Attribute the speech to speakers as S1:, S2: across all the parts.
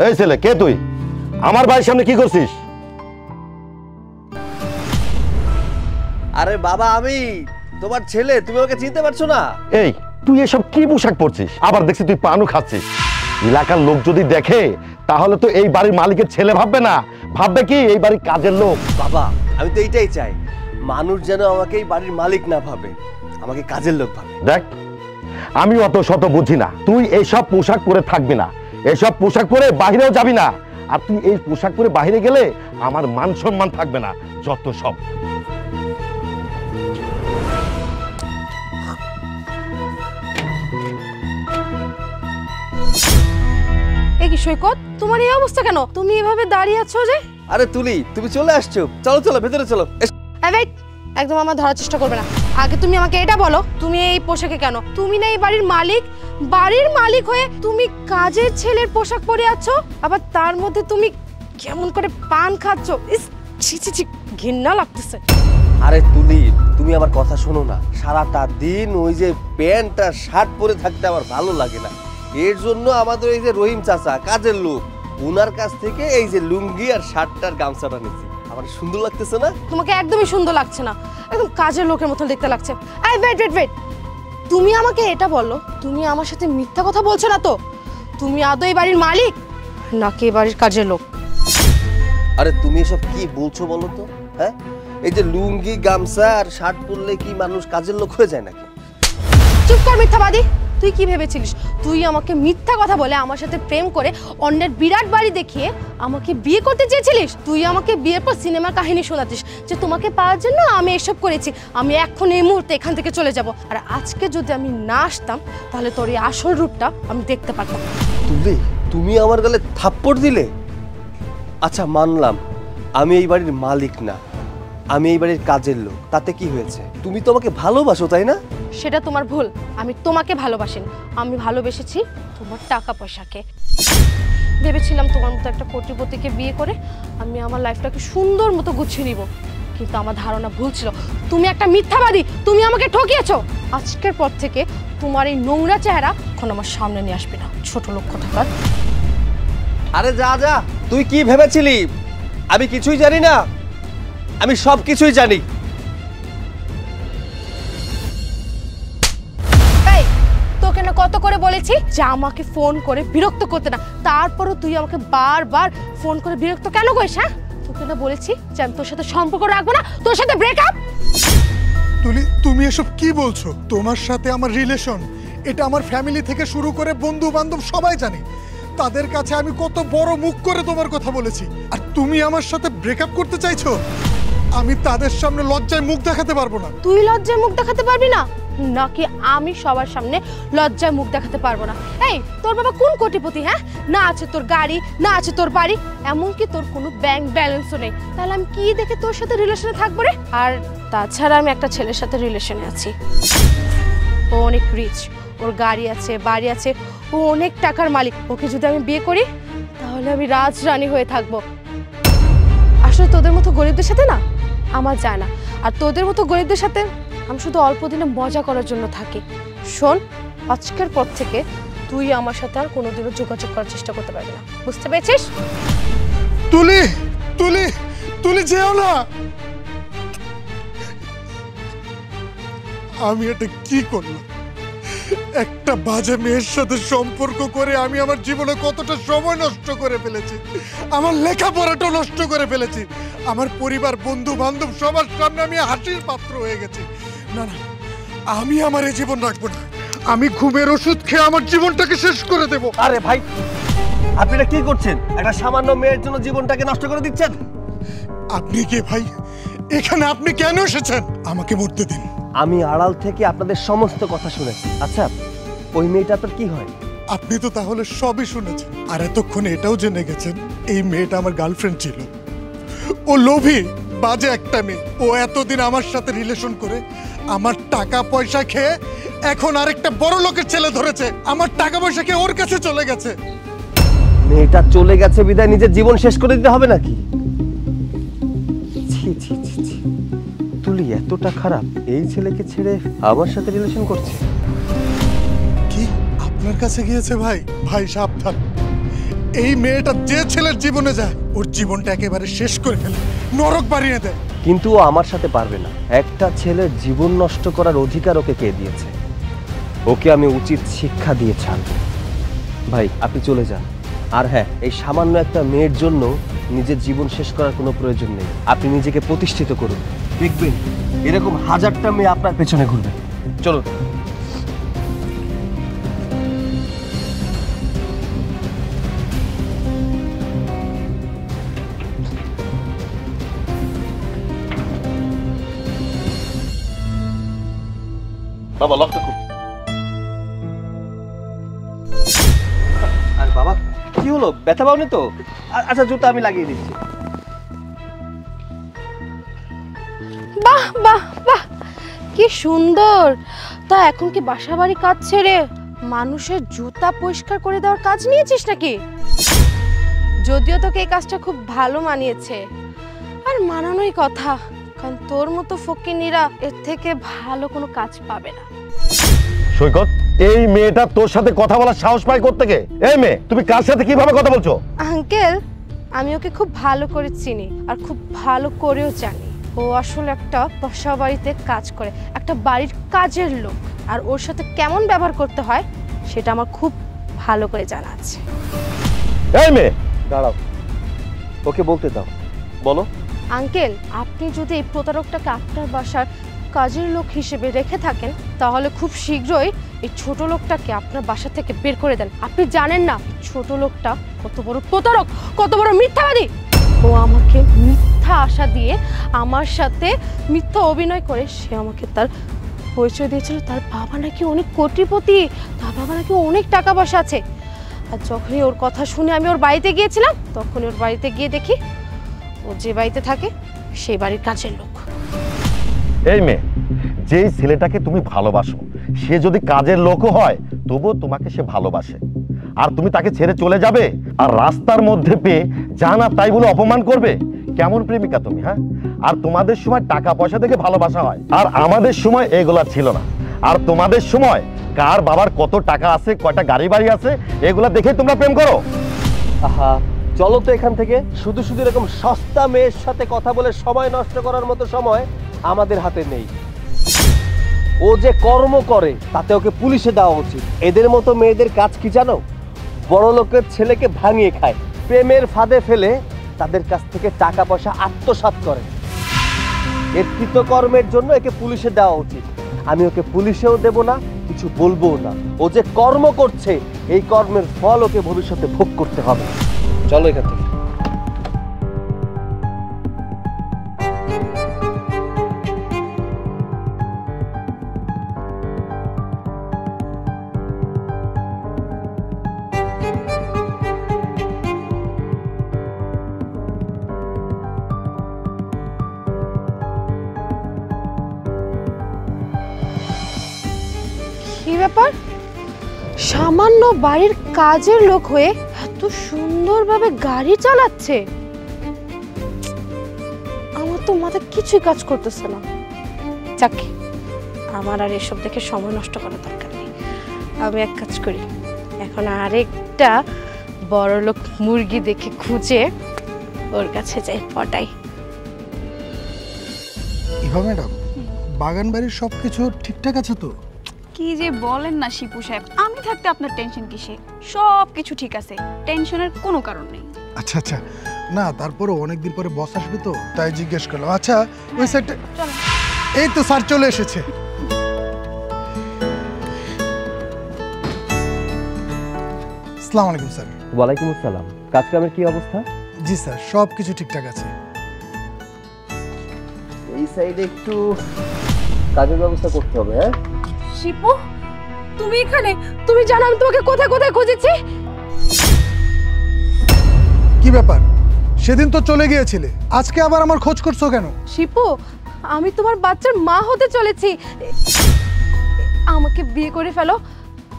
S1: এই ছেলে, কে তুই? আমার বাড়ির সামনে কি করছিস?
S2: আরে বাবা, আমি তোমার ছেলে, তুমি ওকে চিনতে পারছো না?
S1: এই তুই এসব কি পোশাক পরছিস? আবার দেখছি তুই পানও খাচ্ছিস। এলাকার লোক যদি দেখে তাহলে তো এই বাড়ির মালিকের ছেলে ভাববে না, ভাববে কি এই বাড়ির কাজের লোক।
S2: বাবা, আমি তো এইটাই চাই, মানুষ যেন আমাকে এই বাড়ির মালিক না ভাবে, আমাকে কাজের লোক ভাবে।
S1: দেখ, আমি অত শত বুঝি না। তুই এইসব পোশাক পরে থাকবি না, এইসব পোশাক পরে বাহিরেও যাবি না। আর তুই এই পোশাক পরে বাহিরে গেলে আমার মান সম্মান থাকবে না। যত সব।
S3: এই কি সৈকত, তোমার এই অবস্থা কেন? তুমি এভাবে দাঁড়িয়ে আছো যে?
S2: আরে তুলি, তুমি চলে আসছো, চলো চলো ভেতরে চলো।
S3: ওয়েট, একদম আমার ধরার চেষ্টা করবে না। আগে তুমি আমাকে এটা বলো, তুমি এই পোশাকে কেন? তুমি না এই বাড়ির মালিক? বাড়ির মালিক হয়ে তুমি কাজের ছেলের পোশাক পরে আছো, আবার তার মধ্যে তুমি কেমন করে পান খাচ্ছো। ইস, ছি ছি ছি, ঘৃণা লাগতেছে।
S2: আরে তুলি, তুমি আমার কথা শোনো না। সারাটা দিন ওই যে প্যান্ট আর শার্ট পরে থাকতে আমার ভালো লাগে না। এর জন্য আমাদের এই যে রহিম চাচা, কাজের লোক, ওনার কাছ থেকে এই যে লুঙ্গি আর শার্টটার গামছাটা নিচ্ছি। আমার সুন্দর লাগতেছে না?
S3: তোমাকে একদমই সুন্দর লাগছে না, একদম কাজের লোকের মতো দেখতে লাগছে। এই ওয়েট ওয়েট ওয়েট, তুমি আমাকে এটা বলো, তুমি আমার সাথে মিথ্যা কথা বলছো না তো? তুমি আদৌ এই বাড়ির মালিক নাকি এই বাড়ির কাজের লোক?
S2: আরে তুমি এসব কি বলছো বলো তো? হ্যাঁ, এই যে লুঙ্গি গামছা আর শার্ট পরলে কি মানুষ কাজের লোক হয়ে যায় নাকি?
S3: চুপ কর মিথ্যাবাদী। তুই কি ভেবেছিলিস তুই আমাকে মিথ্যা কথা বলে আমার সাথে প্রেম করে অন্যের বিরাট বাড়ি দেখিয়ে আমাকে বিয়ে করতে চেয়েছিলিস? তুই আমাকে বিয়ের পর সিনেমার কাহিনী শোনাতিস যে তোমাকে পাওয়ার জন্য আমি এসব করেছি, আমি এখন এই মুহূর্তে এখান থেকে চলে যাব। আর আজকে যদি আমি না আসতাম তাহলে তোর এই আসল রূপটা আমি দেখতে পারতাম।
S2: তুলি, তুমি আমার গালে থাপ্পড় দিলে? আচ্ছা মানলাম আমি এই বাড়ির মালিক না, আমি এই বাড়ির কাজের লোক, তাতে কি হয়েছে? তুমি তো আমাকে ভালোবাসো, তাই না?
S3: সেটা তোমার ভুল। আমি তোমাকে ভালোবাসিনি, আমি ভালোবেসেছি তোমার টাকা পয়সাকে। ভেবেছিলাম তোমার মতো একটা কোটিপতিকে বিয়ে করে আমি আমার লাইফটাকে সুন্দর মতো গুছিয়ে নিব, কিন্তু আমার ধারণা ভুল ছিল। তুমি একটা মিথ্যাবাদী, তুমি আমাকে ঠকিয়েছো। আজকের পর থেকে তোমার এই নোংরা চেহারা এখন আমার সামনে নিয়ে আসবে না, ছোট লোক কোথাকার।
S2: আরে যা যা, তুই কি ভেবেছিলি আমি কিছুই জানি না? আমি সব কিছুই জানি।
S3: তোকে না কত করে বলেছি যে আমাকে ফোন করে বিরক্ত করতে না, তারপরও তুই আমাকে বারবার ফোন করে বিরক্ত কেন করিস? হ্যাঁ, তোকে না বলেছি যে আমি তোর সাথে সম্পর্ক রাখবো না, তোর সাথে ব্রেকআপ।
S4: তুলি, তুমি এসব কি বলছো? তোমার সাথে আমার রিলেশন, এটা আমার ফ্যামিলি থেকে শুরু করে বন্ধু বান্ধব সবাই জানে। তাদের কাছে আমি কত বড় মুখ করে তোমার কথা বলেছি, আর তুমি আমার সাথে ব্রেকআপ করতে চাইছো? আমি তাদের সামনে লজ্জায় মুখ দেখাতে পারবো না।
S3: তুই লজ্জায় মুখ দেখাতে পারবি না নাকি আমি সবার সামনে লজ্জায় মুখ দেখাতে পারবো না? এই, তোর বাবা কোন কোটিপতি? হ্যাঁ, না আছে তোর গাড়ি, না আছে তোর বাড়ি, এমনকি তোর কোনো ব্যাংক ব্যালেন্সও নেই। তাহলে আমি কি দেখে তোর সাথে রিলেশনে থাকবো রে? আর তাছাড়া আমি একটা ছেলের সাথে রিলেশনে আছি, ও অনেক রিচ, ওর গাড়ি আছে, বাড়ি আছে, ও অনেক টাকার মালিক। ওকে যদি আমি বিয়ে করি তাহলে আমি রাজরানী হয়ে থাকবো। আসলে তোদের মতো গরিবদের সাথে না আমার যায় না, আর তোদের মতো গরিবদের সাথে আমি শুধু অল্প দিনে মজা করার জন্য থাকি। শোন, আজকের পর থেকে তুই আমার সাথে আর কোনোদিনও যোগাযোগ করার চেষ্টা করতে পারবি না, বুঝতে পেরেছিস?
S4: তুলি, তুলি, তুলি যেও না। আমি এটা কি করলাম? একটা বাজে মেয়ের সাথে সম্পর্ক করে আমি আমার জীবনে কতটা সময় নষ্ট করে ফেলেছি, আমার লেখাপড়াটা নষ্ট করে ফেলেছি, আমার পরিবার বন্ধু বান্ধব সবার সামনে আমি হাসির পাত্র হয়ে গেছি। না না, আমি আমার এই জীবন রাখবো না। আমি ঘুমের ওষুধ খেয়ে আমার জীবনটাকে শেষ করে দেব।
S2: আরে ভাই, আপনি এটা কি করছেন? একটা সামান্য মেয়ের জন্য জীবনটাকে নষ্ট করে দিচ্ছেন।
S4: আপনি কে ভাই? এখানে আপনি কেন এসেছেন? আমাকে মরতে দিন।
S2: আমি আড়াল থেকে আপনাদের সমস্ত কথা শুনেছি। আচ্ছা, ওই মেয়েটা আপনার কি হয়?
S4: আপনি তো তাহলে সবই শুনেছেন, আর এতক্ষণে এটাও জেনে গেছেন এই মেয়েটা আমার গার্লফ্রেন্ড ছিল। ও লোভী, বাজে একটা মেয়ে। ও এতদিন আমার সাথে রিলেশন করে আমার টাকা পয়সা খেয়ে এখন আরেকটা বড় লোকের ছেলে ধরেছে, আমার টাকা পয়সা খেয়ে ওর কাছে চলে গেছে।
S2: মেয়েটা চলে গেছে বিদায় নিজের জীবন শেষ করে দিতে হবে নাকি? ছি ছি ছি ছি, তুলি এতটা খারাপ এই ছেলেকে ছেড়ে আমার সাথে রিলেশন করছে?
S4: কি আপনার কাছে গিয়েছে? ভাই ভাই সাবধান, এই মেয়েটা যে ছেলের জীবনে যায় ওর জীবনটা একেবারে শেষ করে ফেলে, নরক বানিয়ে দেয়।
S2: কিন্তু ও আমার সাথে পারবে না। একটা ছেলের জীবন নষ্ট করার অধিকার ওকে কে দিয়েছে? ওকে আমি উচিত শিক্ষা দিয়ে ছাড়ব। ভাই আপনি চলে যান। আর হ্যাঁ, এই সামান্য একটা মেয়ের জন্য নিজের জীবন শেষ করার কোনো প্রয়োজন নেই। আপনি নিজেকে প্রতিষ্ঠিত করুন, দেখবেন এরকম হাজারটা মেয়ে আপনার পেছনে ঘুরবে। চলুন।
S1: বাবা লকটা খুব।
S2: আর বাবা কি হলো, ব্যথা পাওনি তো? আচ্ছা জুতা আমি লাগিয়ে দিচ্ছি।
S3: বাহ বাহ বাহ, কি সুন্দর। তা এখন কি বাসা বাড়ি কাজ ছেড়ে মানুষের জুতা পরিষ্কার করে দেওয়ার কাজ নিয়েছিস নাকি? যদিও তোকে এই কাজটা খুব ভালো মানিয়েছে, আর মানানোই কথা, কারণ তোর মতো ফকিনীরা এর থেকে ভালো কোনো কাজ পাবে না।
S1: সৈকত, এই মেয়েটা তোর সাথে কথা বলার সাহস পায় কোত্থেকে? এই মেয়ে, তুমি কার সাথে কিভাবে কথা বলছো?
S3: আঙ্কেল, আমি ওকে খুব ভালো করে চিনি আর খুব ভালো করেও জানি। ও আসলে একটা বাসা বাড়িতে কাজ করে, একটা বাড়ির কাজের লোক, আর ওর সাথে কেমন ব্যবহার করতে হয় সেটা আমার খুব ভালো করে জানা আছে।
S1: এই মেয়ে,
S2: দাঁড়াও, ওকে বলতে দাও, বলো।
S3: আঙ্কেল, আপনি যদি এই প্রতারকটাকে আপনার বাসার কাজের লোক হিসেবে রেখে থাকেন, তাহলে খুব শীঘ্রই এই ছোট লোকটাকে আপনার বাসা থেকে বের করে দেন। আপনি জানেন না ছোট লোকটা কত বড় প্রতারক, কত বড় মিথ্যাবাদী। ও আমাকে মিথ্যা আশা দিয়ে আমার সাথে মিথ্যা অভিনয় করে সে আমাকে তার পরিচয় দিয়েছিল তার বাবা নাকি অনেক কোটিপতি, তার বাবা নাকি অনেক টাকা পয়সা আছে। আর যখনই ওর কথা শুনে আমি ওর বাড়িতে গিয়েছিলাম, তখনই ওর বাড়িতে গিয়ে দেখি ও যে বাড়িতে থাকে সেই বাড়ির কাজের লোক।
S1: এই মেয়ে, যেই ছেলেটাকে তুমি ভালোবাসো সে যদি কাজের লোকও হয় তবুও তোমাকে সে ভালোবাসে, আর তুমি তাকে ছেড়ে চলে যাবে আর রাস্তার মধ্যে পেয়ে যা না তাই বলে অপমান করবে? কেমন প্রেমিকা তুমি, হ্যাঁ? আর তোমাদের সময় টাকা পয়সা থেকে ভালোবাসা হয়, আর আমাদের সময় এগুলা ছিল না। আর তোমাদের সময় কার বাবার কত টাকা আছে, কয়টা গাড়ি বাড়ি আছে, এগুলা দেখেই তোমরা প্রেম করো।
S2: আহা, চলো তো এখান থেকে। শুধু শুধু এরকম সস্তা মেয়ের সাথে কথা বলে সময় নষ্ট করার মতো সময় আমাদের হাতে নেই। ও যে কর্ম করে তাতে ওকে পুলিশে দেওয়া উচিত। এদের মতো মেয়েদের কাজ কি জানো? বড় লোকের ছেলেকে ভাঙিয়ে খায়, প্রেমের ফাঁদে ফেলে তাদের কাছ থেকে টাকা পয়সা আত্মসাৎ করে। এর কৃতকর্মের জন্য একে পুলিশে দেওয়া উচিত। আমি ওকে পুলিশেও দেব না, কিছু বলবো না। ও যে কর্ম করছে এই কর্মের ফল ওকে ভবিষ্যতে ভোগ করতে হবে। চলো এখান থেকে।
S3: কি ব্যাপার, সামান্য বাড়ির কাজের লোক হয়ে এত সুন্দরভাবে গাড়ি চালাচ্ছে? আমার তো মাথা কিছুই কাজ করতেছে না। যাক, আমার আর এসব দেখে সময় নষ্ট করার দরকার নেই। আমি এক কাজ করি, এখন আরেকটা বড় লোক মুরগি দেখে খুঁজে ওর কাছে যাই, পটাই।
S4: ইভা ম্যাডাম, বাগান বাড়ির সবকিছু ঠিকঠাক আছে তো?
S5: কি যে বলেন না শিপু সাহেব, আমি থাকতে আপনার টেনশন কিসে? সব কিছু ঠিক আছে, টেনশনের কোনো কারণ নেই।
S4: আচ্ছা আচ্ছা, না তারপরে অনেকদিন পরে বস আসবে তো তাই জিজ্ঞেস করলাম। আচ্ছা ওই সাইডে, এই তো স্যার চলে এসেছে। আসসালামু আলাইকুম স্যার।
S2: ওয়ালাইকুম আসসালাম। কাজকামের কি অবস্থা?
S4: জি স্যার, সব কিছু ঠিকঠাক আছে।
S2: এই সাইডে একটু কাজের ব্যবস্থা করতে হবে। হ্যাঁ
S3: শিপু, তুমি এখানে? তুমি জানো আমি তোমাকে কোথায় কোথায় খুঁজেছি?
S4: কি ব্যাপার, সেদিন তো চলে গিয়েছিলে, আজকে আবার আমার খোঁজ করছো কেন?
S3: শিপু, আমি তোমার বাচ্চার মা হতে চলেছি। আমাকে বিয়ে করে ফেলো।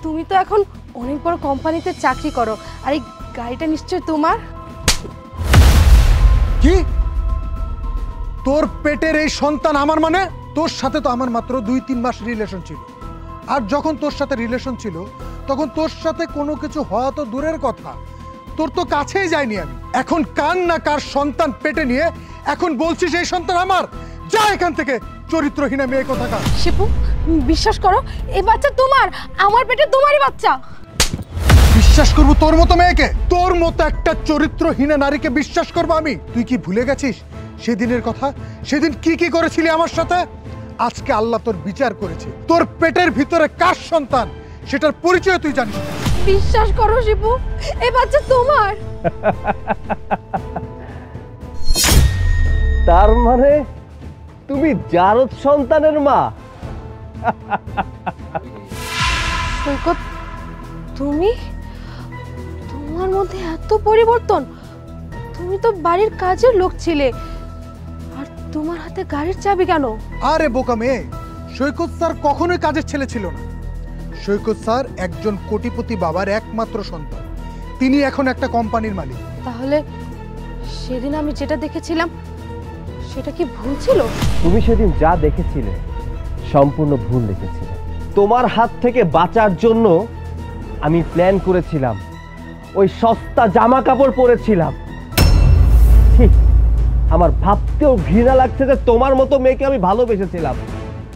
S3: তুমি তো এখন অনেক বড় কোম্পানিতে চাকরি করো, আর এই গাড়িটা নিশ্চয় তোমার।
S4: কি? তোর পেটের এই সন্তান আমার? মানে তোর সাথে তো আমার মাত্র 2-3 মাস রিলেশন ছিল, আর যখন তোর সাথে রিলেশন ছিল তখন তোর সাথে কোনো কিছু হওয়া তো দূরের কথা, তোর তো কাছেই যায়নি আমি। এখন কার না কার সন্তান পেটে নিয়ে এখন বলছিস এই সন্তান আমার। যা এখান থেকে, চরিত্রহীনা মেয়ে কোথাকার।
S3: শিপু, বিশ্বাস করো এই বাচ্চা তোমার, আমার পেটে তোমারই বাচ্চা।
S4: বিশ্বাস করবো তোর মতো মেয়েকে? তোর মতো একটা চরিত্রহীনা নারীকে বিশ্বাস করবো আমি? তুই কি ভুলে গেছিস সেদিনের কথা? সেদিন কি কি করেছিলি আমার সাথে? আজকে আল্লাহ তোর বিচার করেছে। তোর পেটের ভিতরে কার সন্তান সেটার পরিচয় তুই জানিস না।
S3: বিশ্বাস করো শিপু, এই বাচ্চা তোমার।
S2: তার মানে তুমি জারদ সন্তানের মা?
S3: সৈকত, তুমি, তোমার মধ্যে এত পরিবর্তন? তুমি তো বাড়ির কাজের লোক ছিলে, আর তোমার হাতে গাড়ির চাবি কেন?
S4: আরে বোকা মেয়ে, সৈকত স্যার কখনোই কাজের ছেলে ছিল না। সৈকত স্যার একজন কোটিপতি বাবার একমাত্র সন্তান। তিনি এখন একটা কোম্পানির মালিক।
S3: তাহলে সেদিন আমি যেটা দেখেছিলাম সেটা কি ভুল ছিল?
S2: তুমি সেদিন যা দেখেছিলে সম্পূর্ণ ভুল দেখেছিলে। তোমার হাত থেকে বাঁচার জন্য আমি প্ল্যান করেছিলাম, ওই সস্তা জামা কাপড় পরেছিলাম। ঠিক, আমার ভাবতেও ঘৃণা লাগছে যে তোমার মতো মেয়েকে আমি ভালোবেসেছিলাম।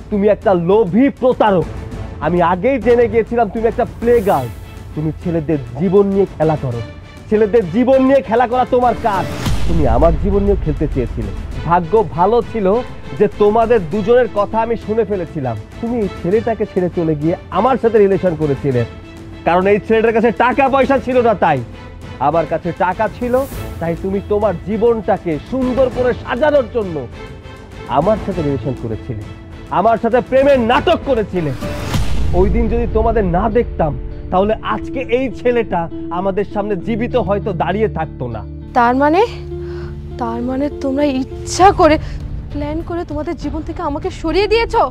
S2: তুমি একটা লোভী প্রতারক। আমি আগেই জেনে গিয়েছিলাম তুমি একটা প্লে গার্ল। তুমি ছেলেদের জীবন নিয়ে খেলা করো। ছেলেদের জীবন নিয়ে খেলা করা তোমার কাজ। তুমি আমার জীবন নিয়ে খেলতে চেয়েছিলে। ভাগ্য ভালো ছিল যে তোমাদের দুজনের কথা আমি শুনে ফেলেছিলাম। তুমি এই ছেলেটাকে ছেড়ে চলে গিয়ে আমার সাথে রিলেশন করেছিলে, কারণ এই ছেলেটার কাছে টাকা পয়সা ছিল না। তাই আমার কাছে টাকা ছিল, তাই তুমি তোমার জীবনটাকে সুন্দর করে সাজানোর জন্য আমার সাথে রিলেশন করেছিলে, আমার সাথে প্রেমের নাটক করেছিলে। ওই দিন যদি তোমাদের না দেখতাম তাহলে আজকে এই ছেলেটা আমাদের সামনে জীবিত হয়তো দাঁড়িয়ে থাকতো না।
S3: তার মানে তোমরা ইচ্ছা করে প্ল্যান করে তোমাদের জীবন থেকে আমাকে সরিয়ে দিয়েছো।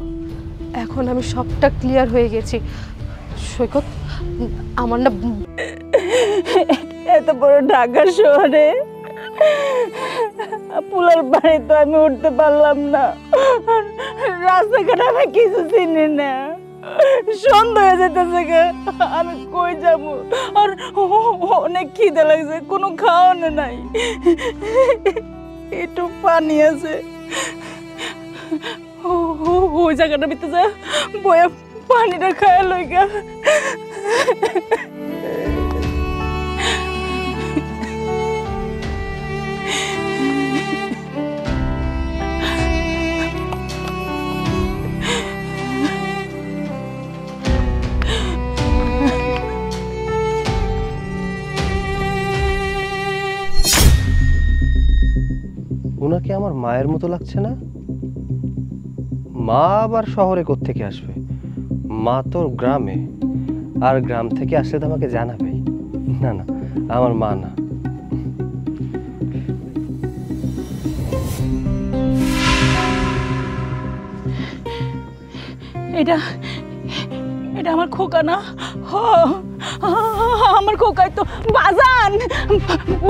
S3: এখন আমি সবটা ক্লিয়ার হয়ে গেছি। সৈকত, আমার না
S6: এত বড় ঢাকা শহরে পুলার বাড়ি তো আমি উঠতে পারলাম না। রাস্তাঘাট আমি কিছু চিনি না। সন্ধ্যা হয়ে যেতেছে, আমি কই যাব? আর অনেক খিদে লাগছে, কোনো খাওয়ানো নাই। একটু পানি আছে, ওই জায়গাটার ভিতরে যা বয়ে পানিটা খায় লইগা।
S2: ওনাকে আমার মায়ের মতো লাগছে না? মা আবার শহরে কোত্থেকে আসবে? মা তো গ্রামে, আর গ্রাম থেকে আসলে তো আমাকে জানাবেই। না না, আমার মা না।
S6: এটা এটা আমার খোকা না? আমার খোকাই তো। বাজান,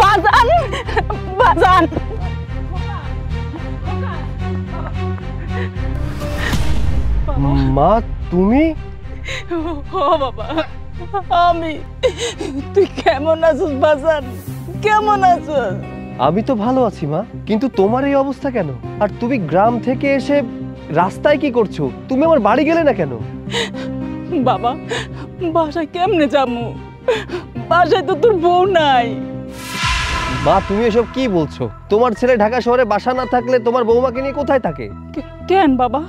S6: বাজান, বাজান।
S2: মা, তুমি?
S6: ও বাবা, আমি। তুই কেমন আছিস বাজান? কেমন আছিস?
S2: আমি তো ভালো আছি মা, কিন্তু তোমার এই অবস্থা কেন? আর তুমি গ্রাম থেকে এসে রাস্তায় কি করছো? তুমি আমার বাড়ি গেলে না কেন?
S6: বাবা, বাসায় কেমনে যাবো? বাসায় তো তোর বউ নাই।
S2: মা, তুমি এসব কি বলছো? তোমার ছেলে ঢাকা শহরে বাসা না থাকলে তোমার বৌমাকে নিয়ে কোথায় থাকে?
S6: কেন বাবা?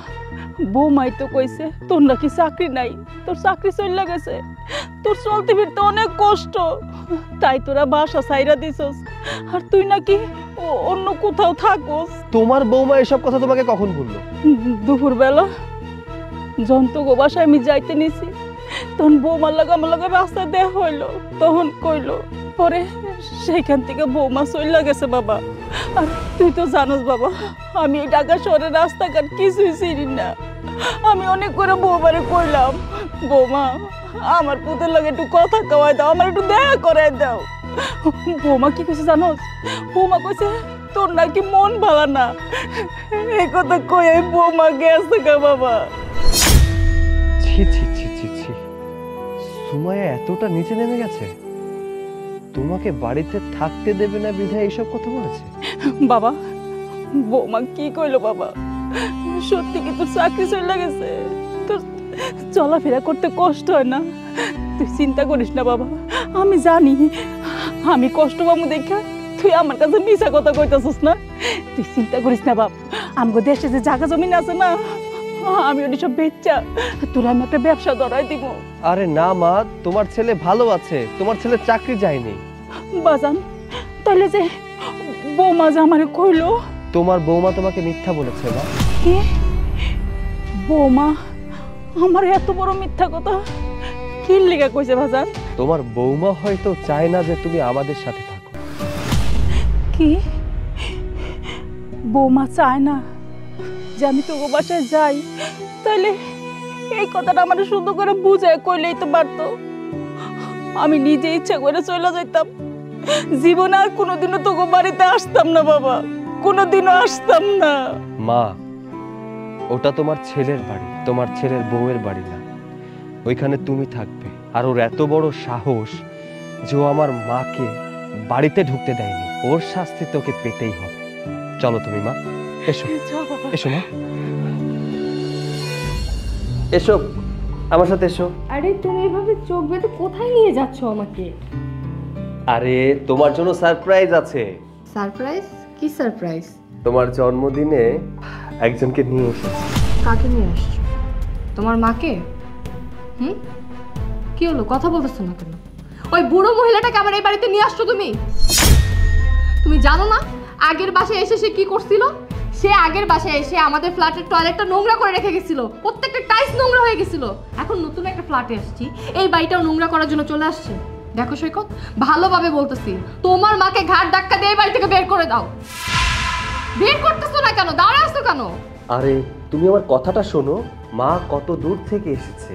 S6: বৌমাই তো কইছে তোর নাকি চাকরি নাই, তোর চাকরি চলে গেছে, তোর চলতে ফিরতে অনেক কষ্ট, তাই তোরা বাসা ছাইরা দিছস, আর তুই নাকি অন্য কোথাও থাকস।
S2: তোমার বৌমা এসব কথা তোমাকে কখন বললো?
S6: দুপুরবেলা জন্ত গো বাসায় আমি যাইতে নিছি, তখন বৌমার লাগে আমার লাগে রাস্তা দেখা হইলো, তখন কইলো, পরে সেইখান থেকে বৌমা চলে গেছে বাবা। আর তুই তো জানোস বাবা, আমি এই ঢাকা শহরের রাস্তাঘাট কিছুই চিনি না। আমি অনেক করে বৌমারে কইলাম, বৌমা আমার পুতের লাগে একটু কথা কওয়াই দাও, আমার একটু দেখা করাই দাও। বৌমা কি কইছে জানোস? বৌমা কইছে তোর নাকি মন ভালো না। এই কথা কয়ে বৌমা গেছে গা বাবা।
S2: ছি ছি ছি ছি ছি, সুমাইয়া এতটা নিচে নেমে গেছে? তোমাকে বাড়িতে থাকতে দেবে না বিধায় এইসব কথা বলেছে?
S6: বাবা, বৌমা কি কইলো বাবা? সত্যি কি তোর চাকরি চলে গেছে? তোর চলাফেরা করতে কষ্ট হয় না? তুই চিন্তা করিস না বাবা, আমি জানি আমি কষ্ট পাবো দেখা তুই আমার কাছে মিছা কথা কইতাছিস না। তুই চিন্তা করিস না বাপ, আমগো দেশে যে জায়গা জমিন আছে না, আমি ওটি সব বেচা তোর আমি একটা ব্যবসা ধরাই দিব।
S2: আরে না মা, তোমার ছেলে ভালো আছে, তোমার ছেলে চাকরি যায়নি।
S6: বাজান, তাহলে যে বৌমা যে আমারে কইলো?
S2: তোমার বৌমা তোমাকে মিথ্যা বলেছে না?
S6: কি বৌমা আমার এত বড় মিথ্যা কথা কি লেগে কইছে বাজান?
S2: তোমার বৌমা হয়তো চায় না যে তুমি আমাদের সাথে থাকো।
S6: কি বৌমা চায় না যে আমি তোর বাসায় যাই? তাইলে এই কথাটা আমার সুন্দর করে বুঝায় কইলেই তো পারতো। আমি নিজে ইচ্ছা করে চলে যাইতাম, জীবনে আর কোনোদিনও তোকে বাড়িতে আসতাম না বাবা, কোনোদিনও আসতাম না।
S2: মা, ওটা তোমার ছেলের বাড়ি, তোমার ছেলের বউয়ের বাড়ি না। ওইখানে তুমি থাকবে। আর ওর এত বড় সাহস যে ও আমার মাকে বাড়িতে ঢুকতে দেয়নি, ওর শাস্তি তোকে পেতেই হবে। চলো তুমি মা, এসো এসো মা, এসো আমার সাথে এসো।
S3: আরে তুমি এভাবে চোখ বেঁধে কোথায় নিয়ে যাচ্ছ আমাকে?
S2: আরে তোমার জন্য সারপ্রাইজ আছে।
S3: সারপ্রাইজ? কি সারপ্রাইজ?
S2: তোমার জন্মদিনে একজনকে নিয়ে এসেছি।
S3: কাকে নিয়ে আসছো? তোমার মাকে? কি হলো, কথা বলতেছো না কেন? ওই বুড়ো মহিলাটাকে আমার এই বাড়িতে নিয়ে আসছো তুমি? তুমি জানো না আগের বাসায় এসে সে কি করছিল? সে আগের বাসায় এসে আমাদের ফ্ল্যাটের টয়লেটটা নোংরা করে রেখে গেছিল, প্রত্যেকটা টাইলস নোংরা হয়ে গেছিল। এখন নতুন একটা ফ্ল্যাটে আসছি, এই বাড়িটাও নোংরা করার জন্য চলে আসছে। দেখো সৈকত, ভালোভাবে বলতেছি, তোমার মাকে ঘাট ধাক্কা দিয়ে এই বাড়ি থেকে বের করে দাও। বের করতেছো না কেন? দাঁড়ায় আছো কেন?
S2: আরে তুমি আমার কথাটা শোনো। মা কত দূর থেকে এসেছে,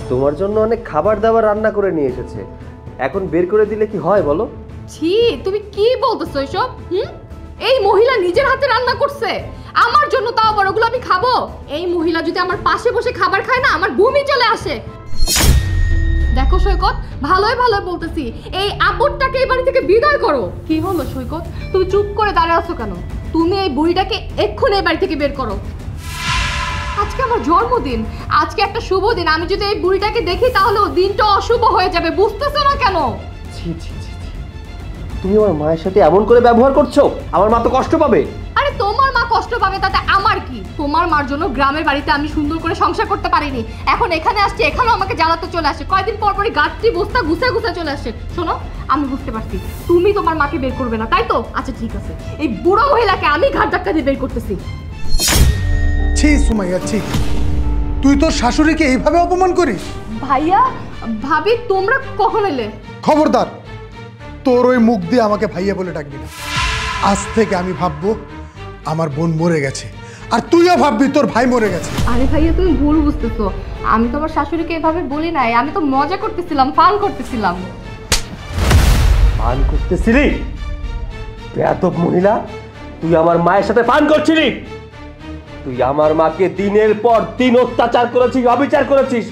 S2: তোমার জন্য অনেক খাবার দাবার রান্না করে নিয়ে এসেছে। এখন বের করে দিলে কি হয় বলো?
S3: ছি, তুমি কি বলতেছো এসব? এই মহিলা নিজের হাতে রান্না করছে আমার জন্য, তাও আবার ওগুলো আমি খাবো? এই মহিলা যদি আমার পাশে বসে খাবার খায় না, আমার বমি চলে আসে। দেখো সৈকত, ভালোই ভালোই বলতেছি, এই আপদটাকে এই বাড়ি থেকে বিদায় করো। কি হলো সৈকত, তুমি চুপ করে দাঁড়িয়ে আছো কেন? তুমি এই বুড়িটাকে এক্ষুনি এই বাড়ি থেকে বের করো। আজকে আমার জন্মদিন, আজকে একটা শুভ দিন। আমি যদি এই বুড়িটাকে দেখি তাহলে ও দিনটা অশুভ হয়ে যাবে, বুঝতেছো না কেন?
S2: ছি ছি ছি, তুমি আমার মায়ের সাথে এমন করে ব্যবহার করছো, আমার মা তো কষ্ট পাবে।
S3: আরে তোমার মা কষ্ট পাবে তাতে আমার কি? তোমার মার জন্য গ্রামের বাড়িতে আমি সুন্দর করে সংসার করতে পারিনি, এখন এখানে আসছি, এখানেও আমাকে জ্বালাতে চলে আসে। কয়দিন পর পরই গাছটি বস্তা গুছে গুছে চলে আসে। শোনো, আমি বুঝতে পারছি তুমি তোমার মাকে বের করবে না, তাই তো? আচ্ছা ঠিক আছে, এই বুড়ো মহিলাকে আমি ঘাট ধাক্কা দিয়ে বের করতেছি।
S4: ছি সুমাইয়া, ছি, তুই তোর শাশুড়িকে এইভাবে অপমান করিস?
S3: ভাইয়া, ভাবি, তোমরা কখন এলে?
S4: খবরদার, তোর ওই মুখ দিয়ে আমাকে ভাইয়া বলে ডাকবি না। আজ থেকে আমি ভাববো আমার বোন মরে গেছে, আর তুইও ভাববি তোর ভাই মরে গেছে।
S3: আরে ভাইয়া, তুমি ভুল বুঝতেছো, আমি তোমার শাশুড়িকে এভাবে বলি নাই, আমি তো মজা করতেছিলাম, ফান করতেছিলাম।
S2: পান করতেছিলি? বেয়াদব মহিলা, তুই আমার মায়ের সাথে পান করছিলি। তুই আমার মাকে দিনের পর দিন অত্যাচার করেছিস, অবিচার করেছিস,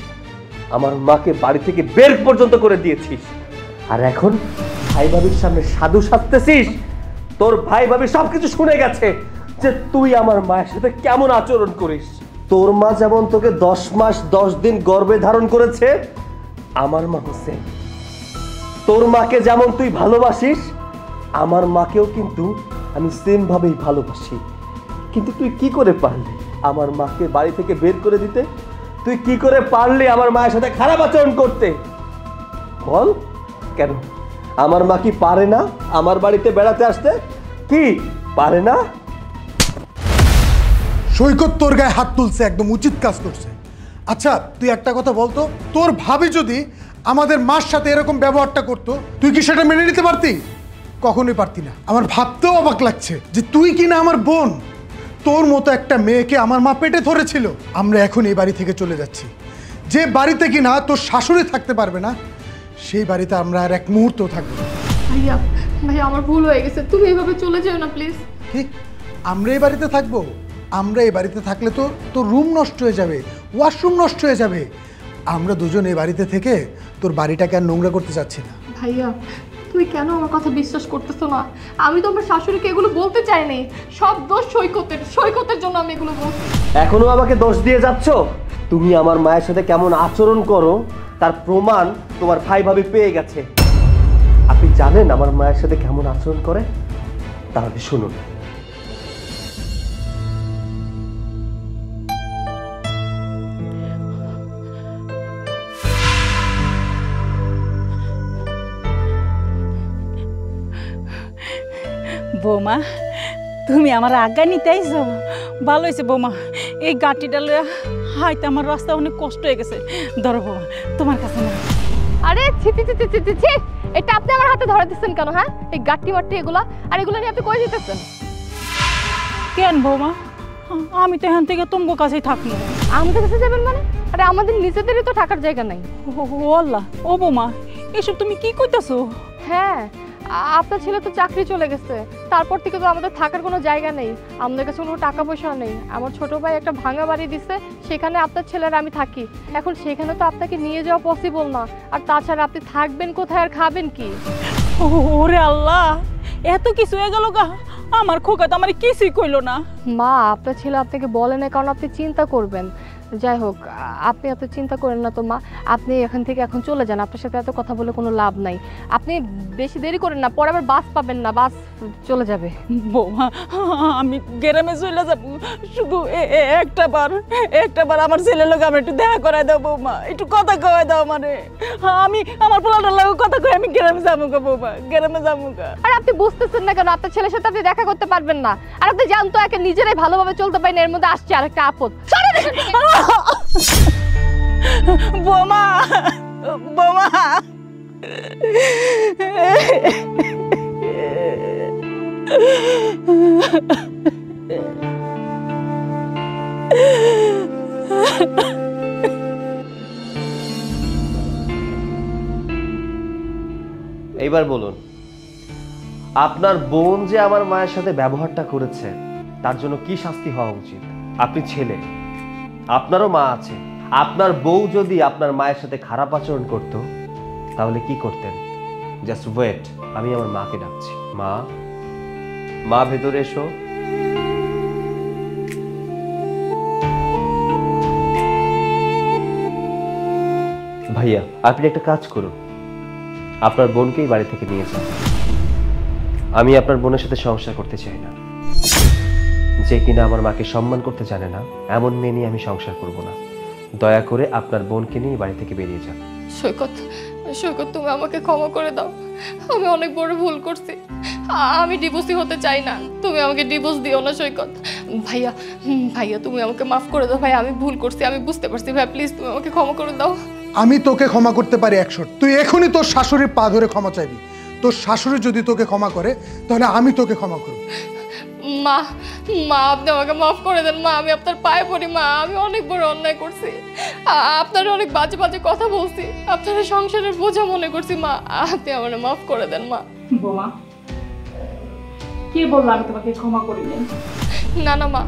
S2: আমার মাকে বাড়ি থেকে বের পর্যন্ত করে দিয়েছিস। আর এখন ভাই ভাবির সামনে সাধু সাজতেছিস। তোর ভাই ভাবি সবকিছু শুনে গেছে যে তুই আমার মায়ের সাথে কেমন আচরণ করিস। তোর মা যেমন তোকে 10 মাস 10 দিন গর্ভে ধারণ করেছে, আমার মা হোসেন, তোর মাকে যেমন তুই ভালোবাসিস, আমার মাকেও কিন্তু আমি সেম ভাবেই ভালোবাসি। কিন্তু তুই কি করে পারলি আমার মাকে বাড়ি থেকে বের করে দিতে? তুই কি করে পারলি আমার মায়ের সাথে খারাপ আচরণ করতে? বল, কেন আমার মা কি পারে না আমার বাড়িতে বেড়াতে আসতে? কি পারে না?
S4: সৈকত তোর গায়ে হাত তুলছে, একদম উচিত কাজ করছে। আচ্ছা তুই একটা কথা বলতো, তোর ভাবি যদি আমাদের মার সাথে এরকম ব্যবহারটা করতো, তুই কি সেটা মেনে নিতে পারতি? কখনোই পারতি না। আমার ভাবতেও অবাক লাগছে যে তুই কিনা আমার বোন, তোর মতো একটা মেয়েকে আমার মা পেটে ধরেছিল। আমরা এখন এই বাড়ি থেকে চলে যাচ্ছি। যে বাড়িতে কিনা তোর শাশুড়ি থাকতে পারবে না, সেই বাড়িতে আমরা আর এক মুহূর্তও থাকবো না।
S3: ভাইয়া, ভাইয়া, আমার ভুল হয়ে গেছে, তুমি এভাবে চলে যেও না প্লিজ।
S4: ঠিক, আমরা এই বাড়িতে থাকবো। আমরা এই বাড়িতে থাকলে তো তোর রুম নষ্ট হয়ে যাবে, ওয়াশরুম নষ্ট হয়ে যাবে। আমরা দুজন এই বাড়িতে থেকে তোর বাড়িটাকে আর নোংরা করতে চাচ্ছি না।
S3: ভাইয়া, তুই কেন আমার কথা বিশ্বাস করতেছো না? আমি তো আমার শাশুড়িকে এগুলো বলতে চাইনি, সব দোষ সৈকতের জন্য আমি এগুলো বলছি।
S2: এখনো আমাকে দোষ দিয়ে যাচ্ছ? তুমি আমার মায়ের সাথে কেমন আচরণ করো তার প্রমাণ তোমার ভাই ভাবি পেয়ে গেছে। আপনি জানেন আমার মায়ের সাথে কেমন আচরণ করে? তাহলে শুনুন।
S6: বৌমা, তুমি আমার আজ্ঞা নিতে আইছো? ভালো হয়েছে বৌমা, এই গাটিটা লইয়া হাইতে আমার রাস্তা অনেক কষ্ট হয়ে গেছে। ধরো বৌমা, তোমার কাছে না।
S3: আরে ছি ছি ছি ছি ছি ছি, এটা আপনি আমার হাতে ধরে দিচ্ছেন কেন? হ্যাঁ, এই গাট্টি মাট্টি এগুলা আর এগুলো নিয়ে আপনি কই দিতেছেন?
S6: কেন বৌমা, আমি তো এখান থেকে তোমার কাছেই থাকবো।
S3: আমাদের কাছে যাবেন মানে? আরে আমাদের নিজেদেরই তো থাকার জায়গা নাই।
S6: ও আল্লাহ, ও বৌমা, এসব তুমি কি কইতাছো?
S3: হ্যাঁ, আপনার ছেলে তো চাকরি চলে গেছে, তারপর থেকে তো আমাদের থাকার কোনো জায়গা নেই, আমাদের কাছে কোনো টাকা পয়সা নেই। আমার ছোট ভাই একটা ভাঙা বাড়ি দিছে, সেখানে আপনার ছেলের আমি থাকি। এখন সেখানে তো আপনাকে নিয়ে যাওয়া পসিবল না, আর তাছাড়া আপনি থাকবেন কোথায় আর খাবেন কি?
S6: ওরে আল্লাহ, এত কিছু হয়ে গেল গা। আমার খোকা তো আমার কিছুই কইলো না।
S3: মা, আপনার ছেলে আপনাকে বলে না কারণ আপনি চিন্তা করবেন। যাই হোক, আপনি এত চিন্তা করেন না তো মা, আপনি এখান থেকে এখন চলে যান, আপনার সাথে এত কথা বলে কোনো লাভ নাই। আপনি বেশি দেরি করেন না, পরে আবার বাস পাবেন না, বাস চলে যাবে।
S6: বৌমা, আমি গ্রামে চলে যাব, শুধু একটা বার আমার ছেলের লোক আমি একটু দেখা করাই দাও বৌমা, একটু কথা কয়ে দাও। মানে আমি আমার পোলাটার লোক কথা কয়ে আমি গ্রামে যাবো গা বৌমা, গ্রামে যাবো গা।
S3: আর আপনি বুঝতেছেন না কেন? আপনার ছেলের সাথে আপনি দেখা করতে পারবেন না, আর আপনি জানতো একে নিজেরাই ভালোভাবে চলতে পারেন, এর মধ্যে আসছে আরেকটা আপদ।
S6: বৌমা, বৌমা,
S2: এইবার বলুন, আপনার বোন যে আমার মায়ের সাথে ব্যবহারটা করেছে তার জন্য কি শাস্তি হওয়া উচিত? আপনি ছেলে, আপনারও মা আছে। আপনার বউ যদি আপনার মায়ের সাথে খারাপ আচরণ করতো তাহলে কি করতেন? জাস্ট ওয়েট, আমি আমার মাকে ডাকছি। মা, মা ভেতরে এসো। ভাইয়া, আপনি একটা কাজ করুন, আপনার বোনকেই বাড়ি থেকে নিয়ে যান। আমি আপনার বোনের সাথে সংসার করতে চাই না। যে কিনা আমার মাকে সম্মান করতে জানে না, এমন মেয়ে নিয়ে আমি সংসার করব না। দয়া করে আপনার বোনকে নিয়ে বাড়ি থেকে বেরিয়ে যান।
S3: সৈকত, তুমি আমাকে ক্ষমা করে দাও, আমি অনেক বড় ভুল করছি, আমি ডিভোর্সই হতে চাই না, তুমি আমাকে ডিভোর্স দিও না সৈকত। ভাইয়া তুমি আমাকে মাফ করে দাও ভাই, আমি ভুল করছি, আমি বুঝতে পারছি ভাই, প্লিজ তুমি আমাকে ক্ষমা করে দাও।
S4: আমি তোকে ক্ষমা করতে পারি 100। তুই এখনই তোর শাশুড়ির পা ধরে ক্ষমা চাইবি। তোর শাশুড়ি যদি তোকে ক্ষমা করে তাহলে আমি তোকে ক্ষমা করব।
S3: মা, আপনি আমাকে মাফ করে দেন মা, আমি আপনার পায়ে পড়ি মা, আমি অনেক বড় অন্যায় করছি, আপনার অনেক বাজে বাজে কথা বলছি, আপনার সংসারের বোঝা মনে করছি মা, আপনি আমার মাফ করে দেন মা।
S6: বৌমা, কে বললো আমি তোমাকে ক্ষমা করিনি?
S3: না না মা,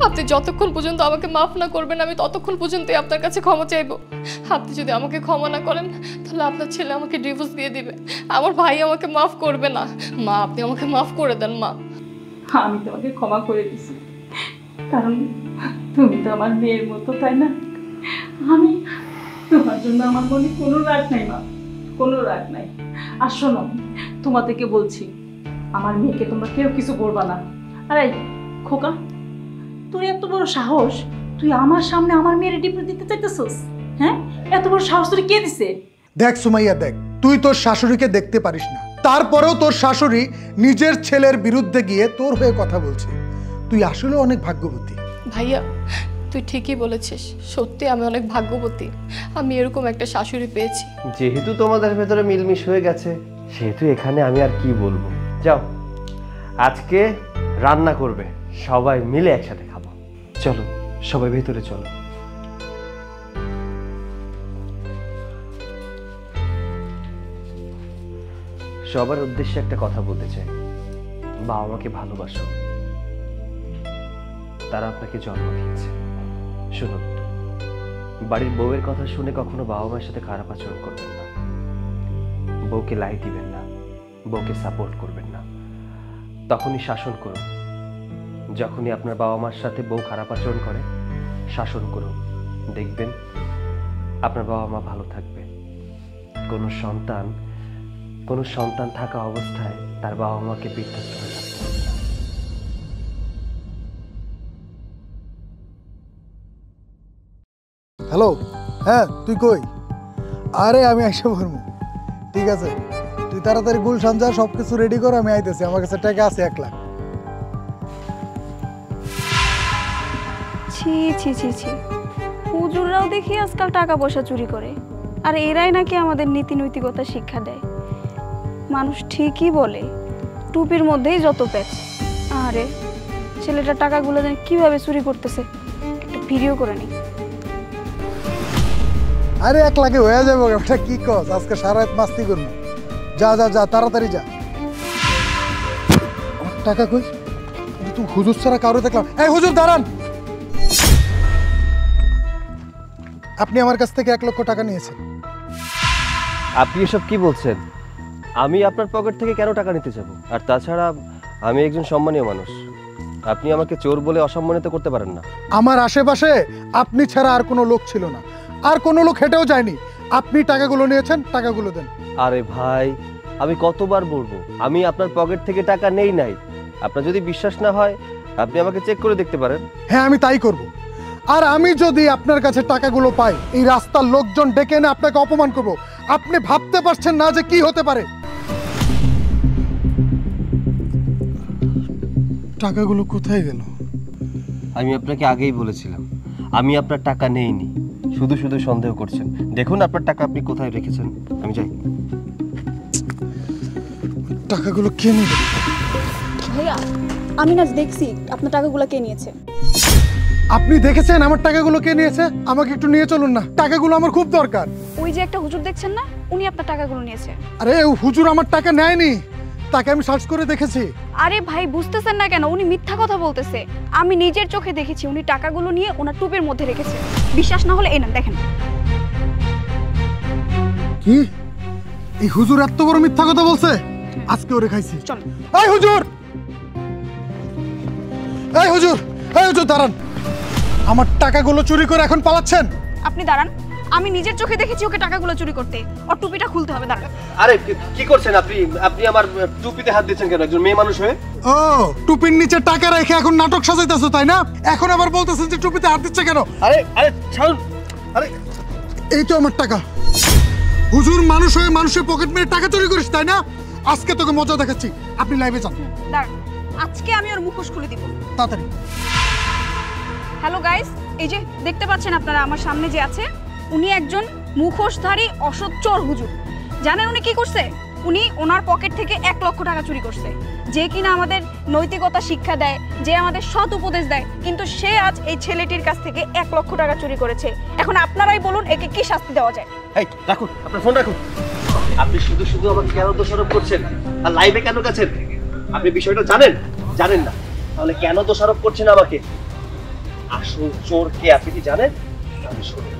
S3: আপনি যতক্ষণ পর্যন্ত আমাকে মাফ না করবেন আমি ততক্ষণ পর্যন্তই আপনার কাছে ক্ষমা চাইবো। আপনি যদি আমাকে ক্ষমা না করেন তাহলে আপনার ছেলে আমাকে ডিভোর্স দিয়ে দিবে, আমার ভাই আমাকে মাফ করবে না। মা, আপনি আমাকে মাফ করে দেন মা।
S6: আমি তোমাকে ক্ষমা করে দিছি, কারণ তুমি তো আমার মেয়ের মতো, তাই না? আমি তোমার জন্য আমার মনে কোনো রাগ নাই মা, কোনো রাগ নাই। আর শোনো, তোমাদেরকে বলছি, আমার মেয়েকে তোমরা কেউ কিছু বলবা না। আরে খোকা, তোর এত বড় সাহস, তুই আমার সামনে আমার মেয়ের ডিভোর্স দিতে চাইতেছস? হ্যাঁ, এত বড় সাহস তোর কে দিছে?
S4: দেখ সুমাইয়া, দেখ, তুই তোর শাশুড়িকে দেখতে পারিস না, তারপরেও তোর শাশুড়ি নিজের ছেলের বিরুদ্ধে গিয়ে তোর হয়ে কথা বলছে। তুই আসলে অনেক ভাগ্যবতী।
S3: ভাইয়া, তুই ঠিকই বলেছিস, সত্যি আমি অনেক ভাগ্যবতী, আমি এরকম একটা শাশুড়ি পেয়েছি।
S2: যেহেতু তোমাদের ভেতরে মিলমিশ হয়ে গেছে, সেহেতু এখানে আমি আর কি বলবো। যাও, আজকে রান্না করবে, সবাই মিলে একসাথে খাবো। চলো সবাই ভেতরে চলো। সবার উদ্দেশ্যে একটা কথা বলতে চাই, বাবা মাকে ভালোবাসো, তারা আপনাকে জন্ম দিয়েছে। শুনুন, বাড়ির বউয়ের কথা শুনে কখনো বাবা মায়ের সাথে খারাপ আচরণ করবেন না, বউকে লাই দিবেন না, বউকে সাপোর্ট করবেন না, তখনই শাসন করুন। যখনই আপনার বাবা মার সাথে বউ খারাপ আচরণ করে শাসন করুন, দেখবেন আপনার বাবা মা ভালো থাকবে। কোনো সন্তান থাকা অবস্থায় তার বাবা মাকে বৃদ্ধাশ্রমে থাকতে হবে না।
S7: হ্যালো, হ্যাঁ তুই কই? আরে আমি আইসা বলবো, ঠিক আছে তুই তাড়াতাড়ি গুলশান যা, সব কিছু রেডি কর, আমি আইতেছি। আমার কাছে টাকা আছে 1 লাখ।
S5: ছি ছি ছি ছি, হুজুররাও দেখি আজকাল টাকা পয়সা চুরি করে, আর এরাই নাকি আমাদের নীতি নৈতিকতা শিক্ষা দেয়। মানুষ ঠিকই বলে টুপির মধ্যেই যত প্যাচ। আরে ছেলেটার টাকাগুলো যেন কিভাবে চুরি করতেছে, একটা ভিডিও করে নি।
S7: আরে 1 লাখে হয়ে যাবে, ওটা কি কস? আজকে সারা রাত মাস্তি করবো। যা যা যা, তাড়াতাড়ি যা। আমার টাকা কই? তুই হুজুর ছাড়া কারো দেখলাম। এই হুজুর দাঁড়ান, আপনি আমার কাছ থেকে 1 লক্ষ টাকা নিয়েছেন।
S2: আপনি এসব কি বলছেন? আমি আপনার পকেট থেকে কেন টাকা নিতে যাব? আর তাছাড়া আমি একজন সম্মানীয় মানুষ, আপনি আমাকে চোর বলে অসম্মানিত করতে পারেন না।
S7: আমার আশেপাশে আপনি ছাড়া আর কোনো লোক ছিল না, আর কোনো লোক হেঁটেও যায়নি। আপনি টাকাগুলো নিয়েছেন, টাকাগুলো দেন।
S2: আরে ভাই, আমি কতবার বলবো আমি আপনার পকেট থেকে টাকা নেই নাই। আপনার যদি বিশ্বাস না হয় আপনি আমাকে চেক করে দেখতে পারেন।
S7: হ্যাঁ আমি তাই করব। আর আমি যদি আপনার কাছে টাকাগুলো পাই, এই রাস্তার লোকজন ডেকে এনে আপনাকে অপমান করব। আপনি ভাবতে পারছেন না যে কি হতে পারে। টাকাগুলো কোথায় গেল?
S2: আমি আপনাকে আগেই বলেছিলাম আমি আপনার টাকা নেইনি, শুধু শুধু সন্দেহ করছেন। দেখুন আপনার টাকা আপনি কোথায় রেখেছেন। আমি যাই।
S7: টাকাগুলো কে নিয়ে গেল?
S5: ভাইয়া, আমি না দেখছি আপনার টাকাগুলো কে নিয়েছে।
S7: আপনি দেখেছেন আমার টাকাগুলো কে নিয়েছে? আমাকে একটু নিয়ে চলুন না, টাকাগুলো আমার খুব দরকার।
S5: ওই যে একটা হুজুর দেখছেন না, উনি আপনার টাকাগুলো নিয়েছে।
S7: আরে হুজুর আমার টাকা নেয়নি, তাকে আমি সার্চ করে দেখেছি।
S5: আরে ভাই, বুঝতেছেন না কেন? উনি মিথ্যা কথা বলতেছে। আমি নিজের চোখে দেখেছি উনি টাকাগুলো নিয়ে ওনার টুপের মধ্যে রেখেছে। বিশ্বাস না হলে এই না দেখেন।
S7: কি এই হুজুর এত বড় মিথ্যা কথা বলছে? আজকে ওরে খাইছি।
S5: চল।
S7: এই হুজুর, এই হুজুর, এই হুজুর দাঁড়ান। আমার টাকাগুলো চুরি করে এখন পালাচ্ছেন?
S5: আপনি দাঁড়ান, আমি নিজের চোখে দেখেছি ওকে টাকাগুলো চুরি করতে। ওর টুপিটা খুলতে হবে, দাঁড়ান।
S2: আরে কি করছেন আপনি? আপনি আমার টুপিতে হাত দিচ্ছেন কেন, একজন মেয়ে মানুষ হয়ে?
S7: ও, টুপির নিচে টাকা রেখে এখন নাটক সাজাইতেছো তাই না? এখন আবার বলতেছেন যে টুপিতে হাত দিচ্ছে কেন?
S2: আরে আরে ছাড়ুন। আরে
S7: এই তো আমার টাকা। হুজুর মানুষ হয়ে মানুষের পকেট মেরে টাকা চুরি করিস তাই না? আজকে তোকে মজা দেখাচ্ছি। আপনি লাইভে যান।
S5: দাঁড়ান, আজকে আমি ওর মুখোশ খুলে দিব।
S7: তাড়াতাড়ি।
S5: হ্যালো গাইস, এই যে দেখতে পাচ্ছেন আপনারা আমার সামনে যে আছে, উনি একজন মুখোশধারী অসৎ চোর হুজুর। জানেন উনি কি করছে? উনি ওনার পকেট থেকে 1 লক্ষ টাকা চুরি করছে। যে কিনা আমাদের নৈতিকতা শিক্ষা দেয়, যে আমাদের সৎ উপদেশ দেয়, কিন্তু সে আজ এই ছেলেটির কাছ থেকে 1 লক্ষ টাকা চুরি করেছে। এখন আপনারাই বলুন একে কি শাস্তি দেওয়া যায়?
S2: এই রাখুন, আপনার ফোন রাখুন। আপনি শুধু শুধু আমাকে কেন দোষারোপ করছেন আর লাইভে কেন গেছেন? আপনি বিষয়টা জানেন? জানেন না? তাহলে কেন দোষারোপ করছেন আমাকে? আসল চোর কে আপনি কি জানেন? আমি শুনুন।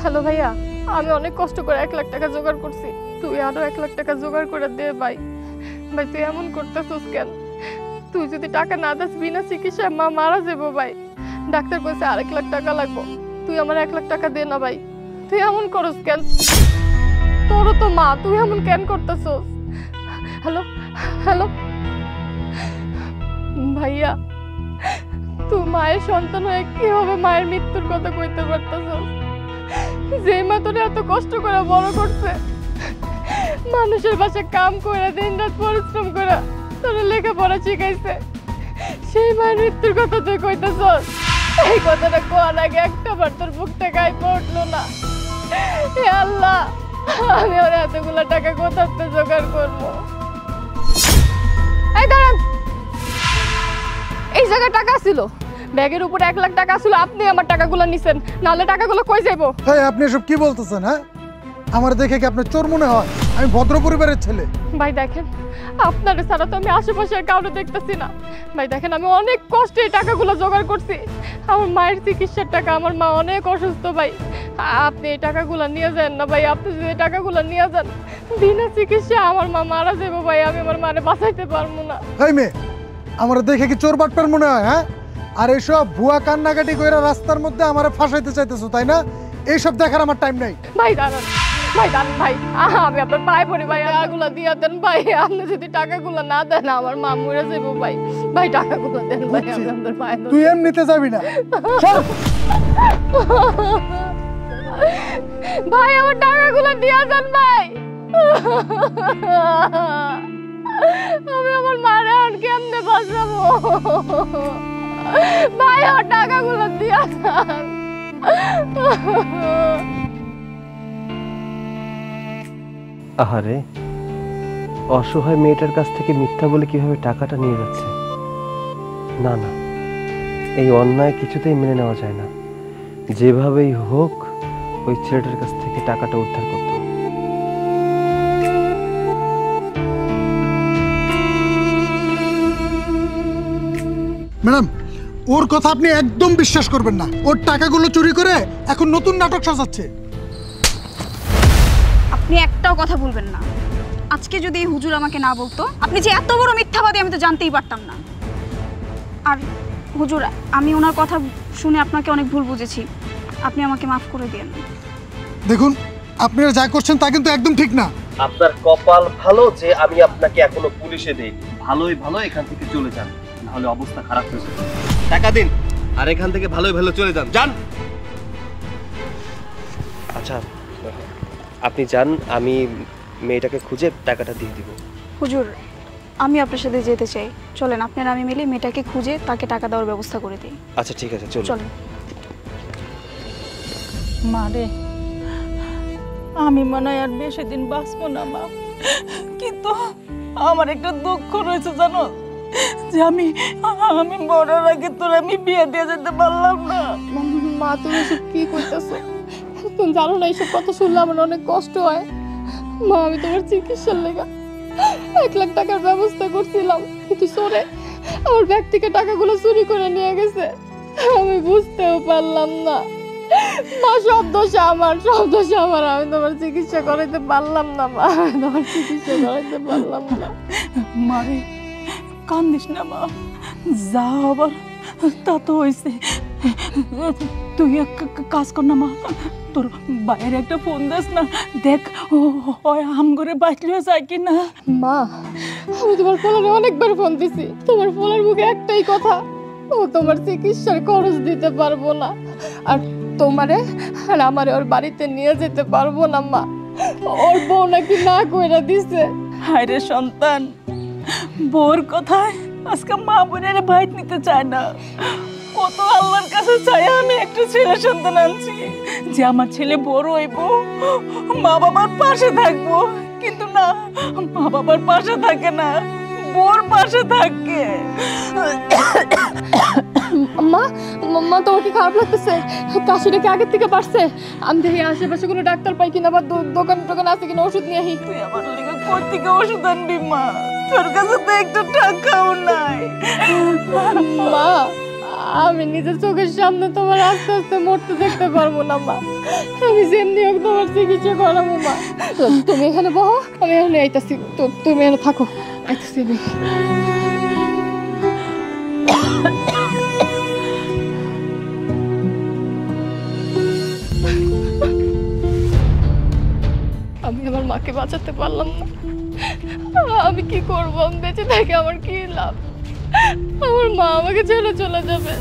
S3: হ্যালো ভাইয়া, আমি অনেক কষ্ট করে 1 লাখ টাকা জোগাড় করছি। তুই আরো 1 লাখ টাকা জোগাড় করে দে ভাই। ভাই তুই এমন করতেছিস কেন? তুই যদি টাকা না দিস বিনা চিকিৎসায় মা মারা যাবো ভাই। ডাক্তার কইছে আর 1 লাখ টাকা লাগবে। তুই আমার 1 লাখ টাকা দে না ভাই। তুই এমন করস কেন? তোরও তো মা, তুই এমন কেন করতেছিস? হ্যালো হ্যালো ভাইয়া, তুই মায়ের সন্তান হয়ে কিভাবে মায়ের মৃত্যুর কথা কইতে পারতেছিস? যে মা তোরে এত কষ্ট করে বড় করছে, মানুষের বাসায় কাম করে দিন রাত পরিশ্রম করে তোরে লেখাপড়া শিখাইছে, সেই মায়ের মৃত্যুর কথা তুই কইতেছস? এই কথাটা কোয়ার আগে একটা বার তোর বুকটা গায়ে পড়লো না? হে আল্লাহ, আমি ওর এতগুলো টাকা কোথাতে জোগাড় করবো? এই দাঁড়ান, এই জায়গায় টাকা ছিল, ব্যাগের উপরে 1 লাখ টাকা ছিল। আপনি আমার টাকাগুলো নিছেন, নাহলে টাকাগুলো কই যাইবো?
S7: এই আপনি এসব কি বলতেছেন? হ্যাঁ, আমার দেখে কি আপনার চোর মনে হয়? আমি ভদ্র পরিবারের ছেলে।
S8: ভাই দেখেন, আপনার ছাড়া তো আমি আশেপাশে আর কাউকে দেখতেছি না। ভাই দেখেন, আমি অনেক কষ্টে এই টাকাগুলো জোগাড় করছি। আমার মায়ের চিকিৎসার টাকা, আমার মা অনেক অসুস্থ ভাই। আপনি এই টাকাগুলো নিয়ে যান না ভাই। আপনি যদি এই টাকাগুলো নিয়ে যান, বিনা চিকিৎসা আমার মা মারা যাবো ভাই। আমি আমার মারে বাঁচাইতে পারবো না।
S7: এই মেয়ে, আমার দেখে কি চোর বাটপার মনে হয়? হ্যাঁ, আর এইসব ভুয়া কান্নাকাটি কইরা রাস্তার মধ্যে আমারে ফাঁসাইতে চাইতেছো তাই না? এইসব দেখার আমার টাইম নাই।
S8: ভাই দাঁড়ান, ভাই দাঁড়ান ভাই, আমি আপনার পায়ে পড়ি ভাই, টাকাগুলো দিয়ে দেন ভাই। আপনি যদি টাকাগুলো না দেন, আমার মা মরে যাবো ভাই। ভাই টাকাগুলো দেন ভাই, আমি আপনার পায়ে ধরি।
S7: তুই এমনিতে যাবি না। চল।
S8: ভাই আমার টাকাগুলো দিয়ে দেন ভাই। আমি আমার মারে আর কেমনে বাঁচাবো? ভাই আমার টাকাগুলো দিয়ে দেন।
S2: আহারে, অসহায় মেয়েটার কাছ থেকে মিথ্যা বলে কিভাবে টাকাটা নিয়ে যাচ্ছে। না না, এই অন্যায় কিছুতেই মেনে নেওয়া যায় না। যেভাবেই হোক ওই ছেলেটার কাছ থেকে টাকাটা উদ্ধার করতে হবে।
S7: ম্যাডাম, ওর কথা আপনি একদম বিশ্বাস করবেন না। ওর টাকাগুলো চুরি করে এখন নতুন নাটক সাজাচ্ছে।
S5: আপনি একটাও কথা বলবেন না। আজকে যদি এই হুজুর আমাকে না বলতো, আপনি যে এত বড় মিথ্যাবাদী আমি তো জানতেই পারতাম না। আর হুজুর, আমি ওনার কথা শুনে আপনাকে অনেক ভুল বুঝেছি। আপনি আমাকে মাফ করে দিন।
S7: দেখুন, আপনারা যা করছেন তা কিন্তু একদম ঠিক না।
S2: আপনার কপাল ভালো যে আমি আপনাকে এখনো পুলিশে দেই। ভালোই ভালো এখান থেকে চলে যান, নাহলে অবস্থা খারাপ হয়ে যাবে। টাকা দিন আর এখান থেকে ভালোই ভালো চলে যান। যান। আচ্ছা আপনি যান, আমি মেয়েটাকে খুঁজে টাকাটা দিয়ে দিব।
S5: হুজুর, আমি আপনার সাথে যেতে চাই। চলেন, আপনারা আমি মিলে মেয়েটাকে খুঁজে তাকে টাকা দেওয়ার ব্যবস্থা করে দিই।
S2: আচ্ছা ঠিক আছে, চলুন।
S5: চলেন।
S6: মা রে, আমি মনে হয় আর বেশি দিন বাঁচবো না মা। কিন্তু আমার একটা দুঃখ রয়েছে জানো, যে আমি মরার আগে তোর আমি বিয়ে দিয়ে যেতে পারলাম না।
S8: মা, তুমি এসব কি করতেছো? তুমি জানো না, এইসব কথা শুনলে আমার অনেক কষ্ট হয়। মা, আমি তোমার চিকিৎসার লেগে 1 লাখ টাকার ব্যবস্থা করছিলাম, কিন্তু চোরে আমার ব্যাগ থেকে টাকাগুলো চুরি করে নিয়ে গেছে। আমি বুঝতেও পারলাম না। মা, সব দোষ আমার, সব দোষ আমার। আমি তোমার চিকিৎসা করাইতে পারলাম না মা, আমি তোমার চিকিৎসা করাইতে পারলাম না।
S6: মারে, কান্দিস না মা, যা আবার তা তো হয়েছে। তুই এক কাজ কর না মা, তোর বাইরে একটা ফোন দিস না, দেখ হয় আম করে বাঁচলেও যায় কি না।
S8: মা, আমি তোমার ফোনে অনেকবার ফোন দিছি, তোমার ফোনের মুখে একটাই কথা, ও তোমার চিকিৎসার খরচ দিতে পারবো না, আর তোমারে আর আমারে ওর বাড়িতে নিয়ে যেতে পারবো না মা। ওর বউ নাকি না কইরা দিছে।
S6: হায় রে সন্তান, বউর কথায় আজকে মা বোনের বাইট নিতে চায় না। কত আল্লাহর কাছে চাই আমি একটা ছেলে সন্তান আনছি, যে আমার ছেলে বড় হইব, মা বাবার পাশে থাকবো। কিন্তু না, মা বাবার পাশে থাকে না, বউর পাশে থাকে।
S8: মা, মা তোমার কি খারাপ লাগতেছে? কাশিটা কি আগের থেকে বাড়ছে? আমি দেখি আশেপাশে কোনো ডাক্তার পাই কিনা বা দোকান টোকান আছে কিনা, ওষুধ নিয়ে আহি।
S6: তুই আমার লেগে কোথা থেকে ওষুধ আনবি মা? তোর কাছে তো একটু টাকাও নাই।
S8: মা, আমি নিজের চোখের সামনে তোমার আস্তে আস্তে মরতে দেখতে পারবো না মা। আমি যেমনি হোক তোমার চিকিৎসা করাবো মা। তুমি এখানে বহো, আমি এখানে আইতাছি। তুমি এখানে থাকো, আইতাছি আমি। আমি আমার মাকে বাঁচাতে পারলাম না। আমি কি করবো? আমি বেঁচে থাকি আমার কি লাভ? আমার মা আমাকে ছেড়ে চলে যাবে।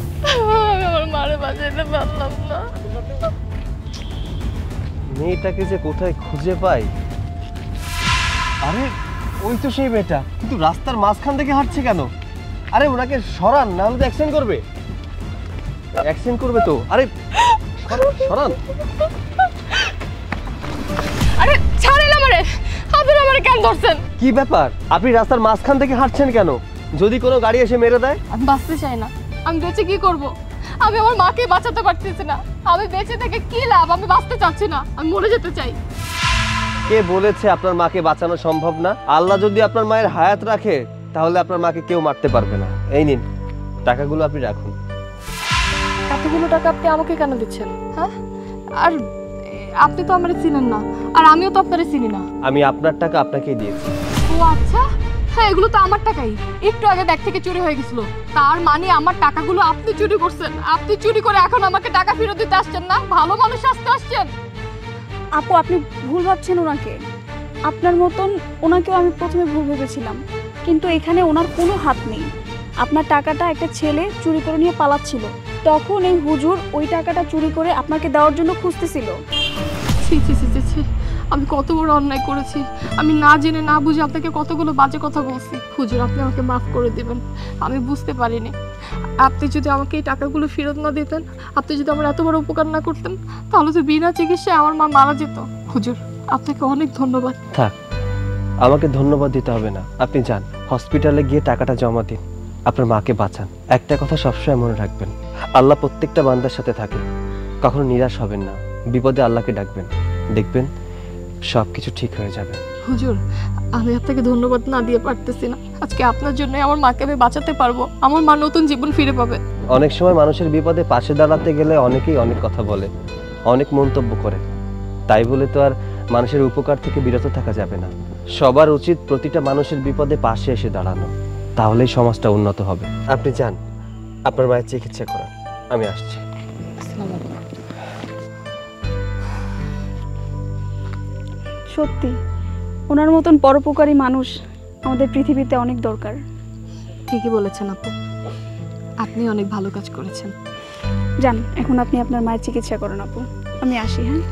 S8: আমি আমার মারে বাঁচাতে পারলাম না।
S2: মেয়েটাকে যে কোথায় খুঁজে পাই। আরে ওই তো সেই মেয়েটা, কিন্তু রাস্তার মাঝখান থেকে হাঁটছে কেন? আরে ওনাকে সরান, না হলে তো অ্যাক্সিডেন্ট করবে। অ্যাক্সিডেন্ট করবে তো। আরে সরান।
S8: আরে ছাড়েন আমারে, আপনারা আমারে কেন ধরছেন?
S2: কি ব্যাপার, আপনি রাস্তার মাঝখান থেকে হাঁটছেন কেন? যদি কোনো গাড়ি এসে মেরে দেয়?
S8: আমি বাঁচতে চাই না। আমি বেঁচে কি করব? আমি আমার মাকে বাঁচাতে পারতেছি না। আমি বেঁচে থেকে কি লাভ? আমি বাঁচতে চাচ্ছি না, আমি মরে যেতে চাই।
S2: কে বলেছে আপনার মাকে বাঁচানো সম্ভব না? আল্লাহ যদি আপনার মায়ের হায়াত রাখে তাহলে আপনার মাকে কেউ মারতে পারবে না। এই নিন টাকাগুলো আপনি রাখুন।
S8: এতগুলো টাকা আপনি আমাকে কেন দিচ্ছেন? হ্যাঁ, আর আপনি তো আমারে চিনেন না, আর আমিও তো আপনারে চিনি না।
S2: আমি আপনার টাকা আপনাকেই দিয়েছি।
S8: ও আচ্ছা, হ্যাঁ এগুলো তো আমার টাকাই। একটু আগে ব্যাগ থেকে চুরি হয়ে গেছিল, তার মানে আমার টাকাগুলো আপনি চুরি করছেন। আপনি চুরি করে এখন আমাকে টাকা ফেরত দিতে আসছেন না, ভালো মানুষ আসতে আসছেন।
S5: আপু আপনি ভুল ভাবছেন ওনাকে। আপনার মতন ওনাকেও আমি প্রথমে ভুল ভেবেছিলাম, কিন্তু এখানে ওনার কোনো হাত নেই। আপনার টাকাটা একটা ছেলে চুরি করে নিয়ে পালাচ্ছিল, তখন এই হুজুর ওই টাকাটা চুরি করে আপনাকে দেওয়ার জন্য খুঁজতেছিল।
S8: ছি ছি ছি ছি ছি, আমি কত বড় অন্যায় করেছি। আমি না জেনে না বুঝে আপনাকে কতগুলো বাজে কথা বলছি। হুজুর আপনি আমাকে মাফ করে দেবেন, আমি বুঝতে পারিনি। আপনি যদি আমাকে এই টাকাগুলো ফেরত না দিতেন, আপনি যদি আমার এত বড় উপকার না করতেন, তাহলে তো বিনা চিকিৎসায় আমার মা মারা যেত। হুজুর আপনাকে অনেক ধন্যবাদ।
S2: থাক, আমাকে ধন্যবাদ দিতে হবে না। আপনি যান, হসপিটালে গিয়ে টাকাটা জমা দিন, আপনার মাকে বাঁচান। একটা কথা সবসময় মনে রাখবেন, আল্লাহ প্রত্যেকটা বান্দার সাথে থাকে। কখনো নিরাশ হবেন না, বিপদে আল্লাহকে ডাকবেন, দেখবেন সব কিছু ঠিক হয়ে যাবে।
S8: হুজুর আমি আপনাকে ধন্যবাদ না দিয়ে পারতেছি না। আজকে আপনার জন্যই আমার মাকে আমি বাঁচাতে পারবো, আমার মা নতুন জীবন ফিরে পাবে।
S2: অনেক সময় মানুষের বিপদে পাশে দাঁড়াতে গেলে অনেকেই অনেক কথা বলে, অনেক মন্তব্য করে। তাই বলে তো আর মানুষের উপকার থেকে বিরত থাকা যাবে না। সবার উচিত প্রতিটা মানুষের বিপদে পাশে এসে দাঁড়ানো, তাহলেই সমাজটা উন্নত হবে। আপনি যান, আপনার মায়ের চিকিৎসা করান, আমি আসছি।
S5: সত্যি ওনার মতন পরোপকারী মানুষ আমাদের পৃথিবীতে অনেক দরকার।
S8: ঠিকই বলেছেন আপু, আপনি অনেক ভালো কাজ করেছেন।
S5: যান, এখন আপনি আপনার মায়ের চিকিৎসা করুন আপু। আমি আসি। হ্যাঁ।